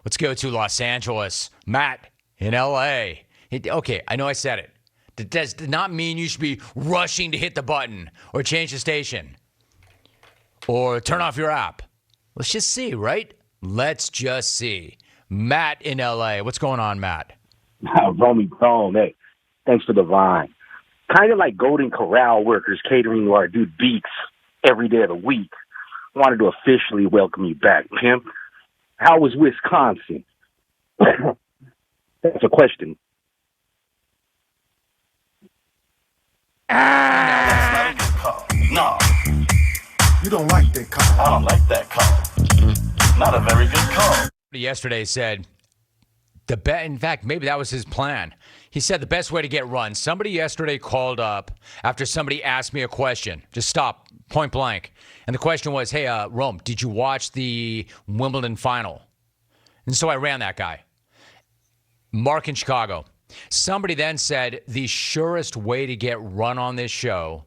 Let's go to Los Angeles. Matt in L.A. Okay, I know I said it. That does not mean you should be rushing to hit the button or change the station or turn off your app. Let's just see, right? Let's just see. Matt in L.A. What's going on, Matt? Romy Bone, hey, thanks for the vine. Kind of like Golden Corral workers catering to our dude Beats every day of the week. Wanted to officially welcome you back, pimp. How was Wisconsin? That's a question. No. You don't like that call. I don't like that call. Not a very good call. Yesterday said, in fact, maybe that was his plan. He said the best way to get run. Somebody yesterday called up after somebody asked me a question. Just stop, point blank. And the question was, hey, Rome, did you watch the Wimbledon final? And so I ran that guy. Mark in Chicago. Somebody then said the surest way to get run on this show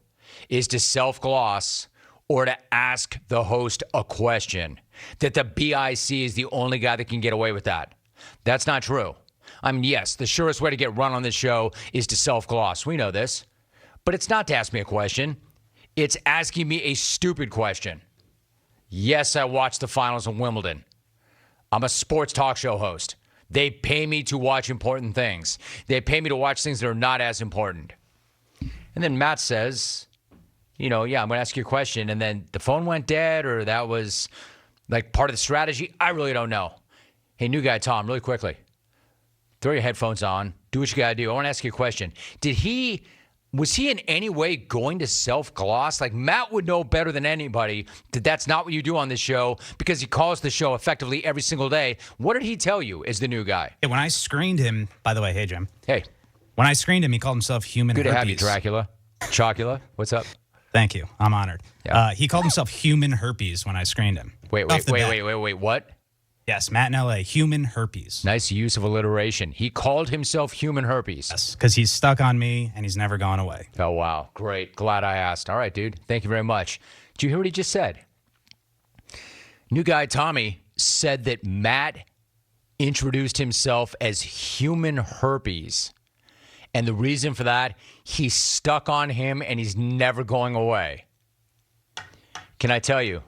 is to self-gloss or to ask the host a question. That the BIC is the only guy that can get away with that. That's not true. I mean, yes, the surest way to get run on this show is to self-gloss. We know this. But it's not to ask me a question. It's asking me a stupid question. Yes, I watched the finals of Wimbledon. I'm a sports talk show host. They pay me to watch important things. They pay me to watch things that are not as important. And then Matt says, I'm going to ask you a question. And then the phone went dead, or that was like part of the strategy. I really don't know. Hey, new guy, Tom, really quickly. Throw your headphones on. Do what you got to do. I want to ask you a question. Was he in any way going to self-gloss? Like, Matt would know better than anybody that that's not what you do on this show because he calls the show effectively every single day. What did he tell you as the new guy? Hey, when I screened him, by the way, hey, Jim. Hey. When I screened him, he called himself human herpes. Good to have you, Dracula. Chocula, what's up? Thank you. I'm honored. Yeah. He called himself human herpes when I screened him. Wait, what? Yes, Matt in L.A., human herpes. Nice use of alliteration. He called himself human herpes. Yes, because he's stuck on me and he's never gone away. Oh, wow. Great. Glad I asked. All right, dude. Thank you very much. Did you hear what he just said? New guy Tommy said that Matt introduced himself as human herpes. And the reason for that, he's stuck on him and he's never going away. Can I tell you?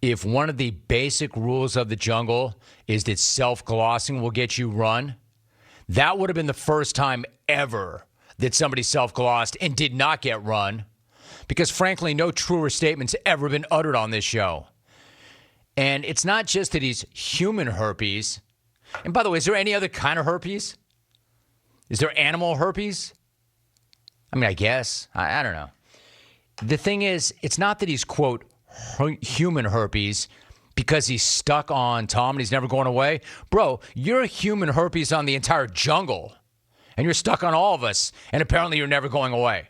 If one of the basic rules of the jungle is that self-glossing will get you run, that would have been the first time ever that somebody self-glossed and did not get run, because frankly, no truer statement's ever been uttered on this show. And it's not just that he's human herpes. And by the way, is there any other kind of herpes? Is there animal herpes? I mean, I guess. I don't know. The thing is, it's not that he's, quote, human herpes because he's stuck on Tom and he's never going away. Bro, you're human herpes on the entire jungle and you're stuck on all of us and apparently you're never going away.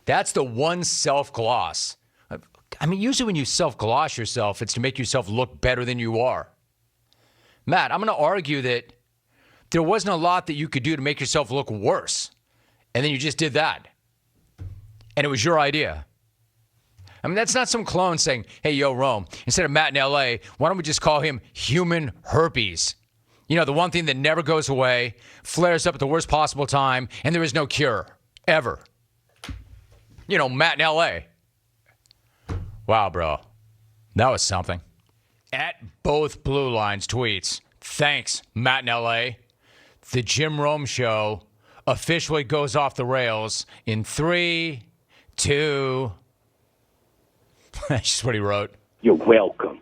That's the one self-gloss. I mean, usually when you self-gloss yourself, it's to make yourself look better than you are. Matt, I'm going to argue that there wasn't a lot that you could do to make yourself look worse. And then you just did that. And it was your idea. I mean, that's not some clone saying, hey, yo, Rome, instead of Matt in L.A., why don't we just call him human herpes? You know, the one thing that never goes away, flares up at the worst possible time, and there is no cure, ever. You know, Matt in L.A. Wow, bro. That was something. At both Blue Lines tweets, thanks, Matt in L.A. The Jim Rome Show officially goes off the rails in 3, 2... That's just what he wrote. You're welcome.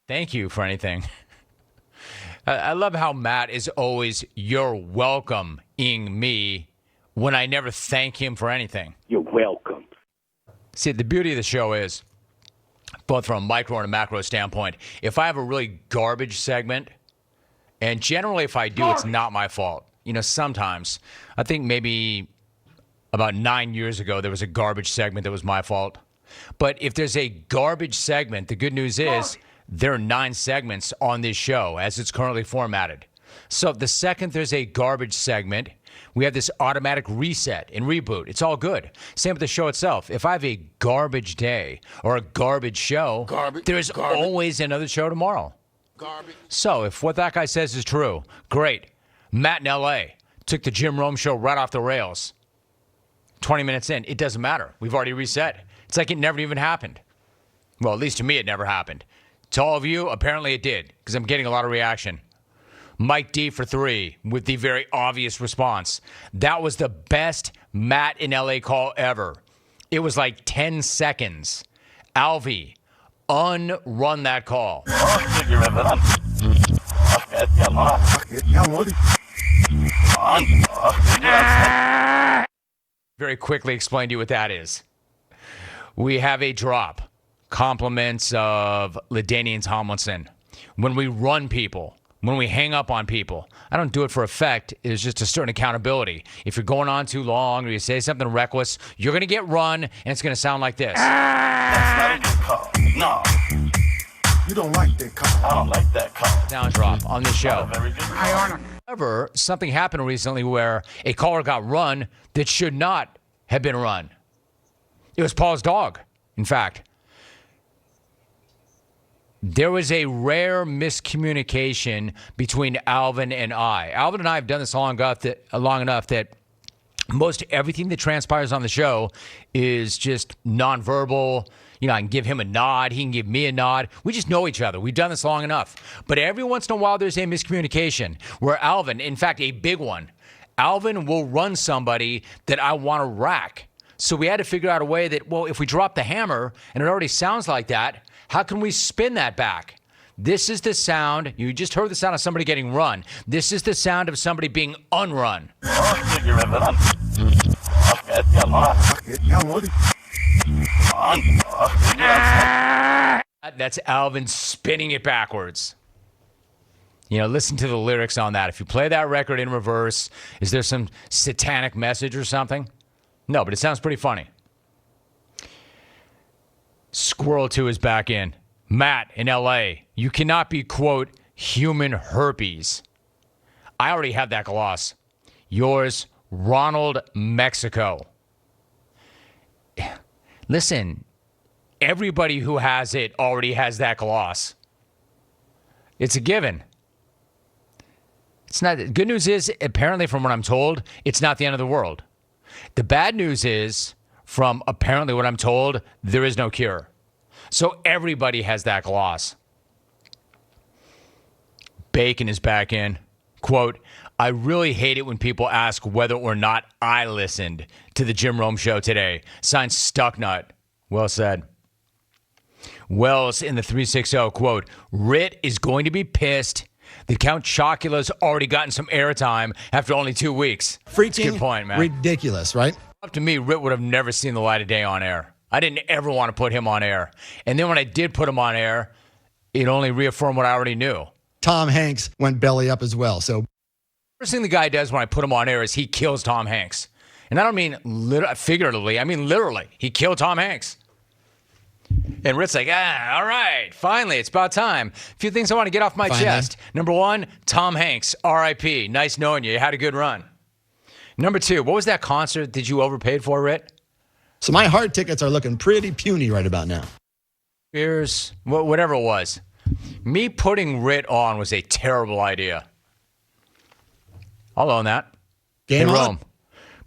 Thank you for anything. I love how Matt is always, you're welcoming me when I never thank him for anything. You're welcome. See, the beauty of the show is, both from a micro and a macro standpoint, if I have a really garbage segment, and generally if I do, it's not my fault. You know, sometimes. I think maybe about 9 years ago, there was a garbage segment that was my fault. But if there's a garbage segment, the good news is there are 9 segments on this show as it's currently formatted. So the second there's a garbage segment, We have this automatic reset and reboot. It's all good. Same with the show itself. If I have a garbage day or a garbage show, there's always another show tomorrow. So if what that guy says is true, great. Matt in L.A. took the Jim Rome show right off the rails. 20 minutes in, it doesn't matter. We've already reset. It's like it never even happened. Well, at least to me, it never happened. To all of you, apparently it did, because I'm getting a lot of reaction. Mike D for 3 with the very obvious response. That was the best Matt in LA call ever. It was like 10 seconds. Alvy, unrun that call. Very quickly explain to you what that is. We have a drop. Compliments of LaDainian Tomlinson. When we run people, when we hang up on people, I don't do it for effect. It's just a certain accountability. If you're going on too long or you say something reckless, you're going to get run, and it's going to sound like this. That's not a good call. No. You don't like that call. I don't like that call. Down drop on the show. Very good. However, something happened recently where a caller got run that should not have been run. It was Paul's dog, in fact. There was a rare miscommunication between Alvin and I. Alvin and I have done this long enough that most everything that transpires on the show is just nonverbal. You know, I can give him a nod. He can give me a nod. We just know each other. We've done this long enough. But every once in a while, there's a miscommunication where Alvin, in fact, a big one, Alvin will run somebody that I want to rack. So we had to figure out a way that, well, if we drop the hammer and it already sounds like that, how can we spin that back? This is the sound. You just heard the sound of somebody getting run. This is the sound of somebody being unrun. That's Alvin spinning it backwards. You know, listen to the lyrics on that. If you play that record in reverse, is there some satanic message or something? No, but it sounds pretty funny. Squirrel 2 is back in. Matt in L.A., you cannot be, quote, human herpes. I already have that gloss. Yours, Ronald, Mexico. Listen, everybody who has it already has that gloss. It's a given. It's not. Good news is, apparently from what I'm told, it's not the end of the world. The bad news is, from apparently what I'm told, there is no cure. So everybody has that gloss. Bacon is back in. Quote, I really hate it when people ask whether or not I listened to the Jim Rome show today. Signed Stucknut. Well said. Wells in the 360, quote, Rit is going to be pissed that Count Chocula's already gotten some airtime after only 2 weeks. Freaking good point, man. ridiculous, right? Up to me, Rit would have never seen the light of day on air. I didn't ever want to put him on air. And then when I did put him on air, it only reaffirmed what I already knew. Tom Hanks went belly up as well. So First thing the guy does when I put him on air is he kills Tom Hanks. And I don't mean figuratively. I mean literally. He killed Tom Hanks. And Rit's like, all right, finally, it's about time. A few things I want to get off my chest. Number one, Tom Hanks, R.I.P. Nice knowing you. You had a good run. Number two, what was that concert that you overpaid for, Rit? So my hard tickets are looking pretty puny right about now. Here's whatever it was. Me putting Rit on was a terrible idea. I'll own that. Game hey, on. Rome,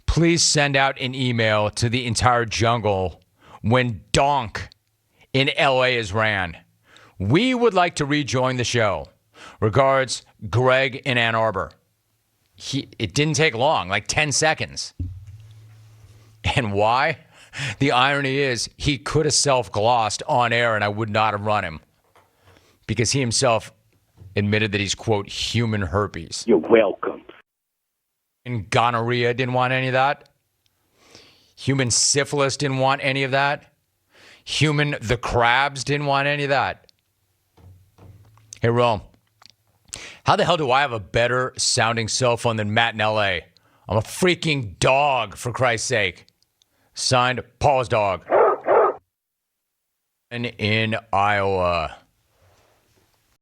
please send out an email to the entire jungle when Donk in L.A. is ran. We would like to rejoin the show. Regards, Greg in Ann Arbor. It didn't take long, like 10 seconds. And why? The irony is he could have self-glossed on air and I would not have run him. Because he himself admitted that he's, quote, human herpes. You're welcome. And gonorrhea didn't want any of that. Human syphilis didn't want any of that. Human the crabs didn't want any of that. Hey, Rome, how the hell do I have a better sounding cell phone than Matt in L.A.? I'm a freaking dog, for Christ's sake. Signed, Paul's dog. And in Iowa.